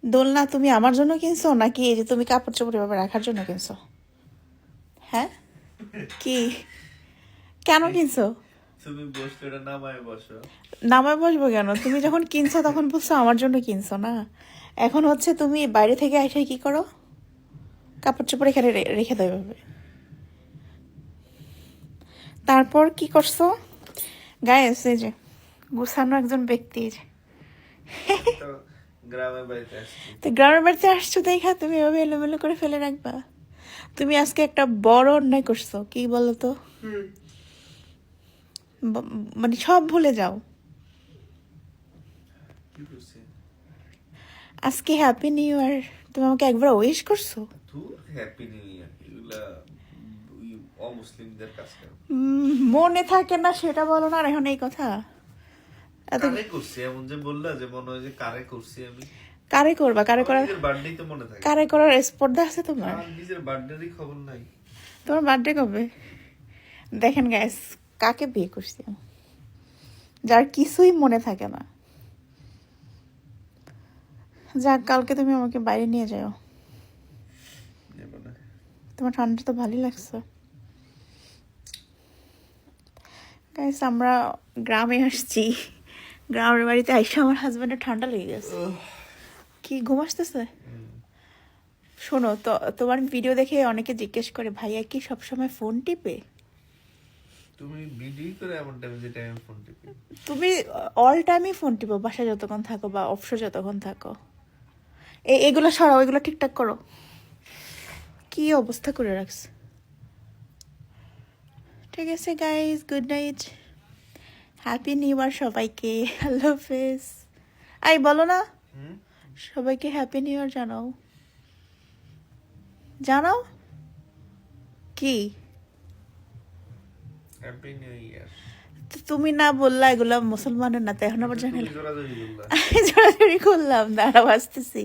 দোলনা তুমি আমার জন্য কিনছো নাকি এই যে তুমি কাপড় চোপড় এভাবে রাখার জন্য কিনছো? হ্যাঁ, কি কেন কিনছো? তুমি বসলে ওটা নামায় বসো। নামায় বসবো কেন? তুমি যখন কিনছো তখন বলছো আমার জন্য কিনছো না। এখন হচ্ছে তুমি বাইরে থেকে এসে কি করো? কাপড় চোপড় এখানে রেখে দাও এভাবে। তারপর কি করছো? গায়েস এই যে গুছানো একজন ব্যক্তি এই যে। তো গ্রামের বাড়িতে আসছি। তো গ্রামের বাড়িতে আসছো দেখা তুমি এভাবে এলোমেলো করে ফেলে রাখবা? তুমি আজকে একটা বড় অন্যায় করছো, কি বলো তো? মানে সব ভুলে যাও। কি করছি? আজকে হ্যাপি নিউ ইয়ার, তুমি আমাকে একবার উইশ করছো? ধুর, হ্যাপি নিউ ইয়ার এগুলা ওই অমুসলিমদের কাজ করে। মনে থাকে না সেটা বলো না, আর এখন এই কথা এত কারে করছি এমন যে বললা যে মনে হয় যে কারে করছি আমি। কারে করবা? কারে করার নিজের বার্থডে তো মনে থাকে। কারে করার স্পর্ধা আছে তোমার? আমার নিজের বার্থডেরই খবর নাই। তোমার বার্থডে কবে? দেখেন গাইস, কাকে বিয়ে করছি আমি, যার কিছুই মনে থাকে না। যাক, কালকে তুমি আমাকে বাইরে নিয়ে যাও। নেব না। তোমার ঠান্ডা তো ভালোই লাগছে। গাইস, আমরা গ্রামে আসছি, গ্রামের বাড়িতে আইসা আমার হাজবেন্ডের ঠান্ডা লেগে গেছে। কি ঘুম আসতেছে? শোনো তো, তোমার ভিডিও দেখে অনেকে জিজ্ঞেস করে ভাইয়া কি সবসময় ফোন টিপে? তুমি ভিডিও করে এমন টাইমে যে টাইমে ফোন টিপি। তুমি অল টাইমই ফোন টিপো, বাসায় যতক্ষণ থাকো বা অবসর যতক্ষণ থাকো। এগুলো সরাও, এগুলো ঠিকঠাক করো। কি অবস্থা করে রাখছে। ঠিক আছে guys, good night, happy new year সবাইকে, আল্লাহ হাফেজ। আই বলো না, সবাইকে হ্যাপি নিউ ইয়ার জানাও, জানাও। কি হ্যাপি নিউ ইয়ার। তো তুমি না বললা এগুলা মুসলমানের না, তো এখন আবার জানালে। জোরাজোরি করলা। জোরাজোরি করলাম, দাঁড়াও আসতেছি।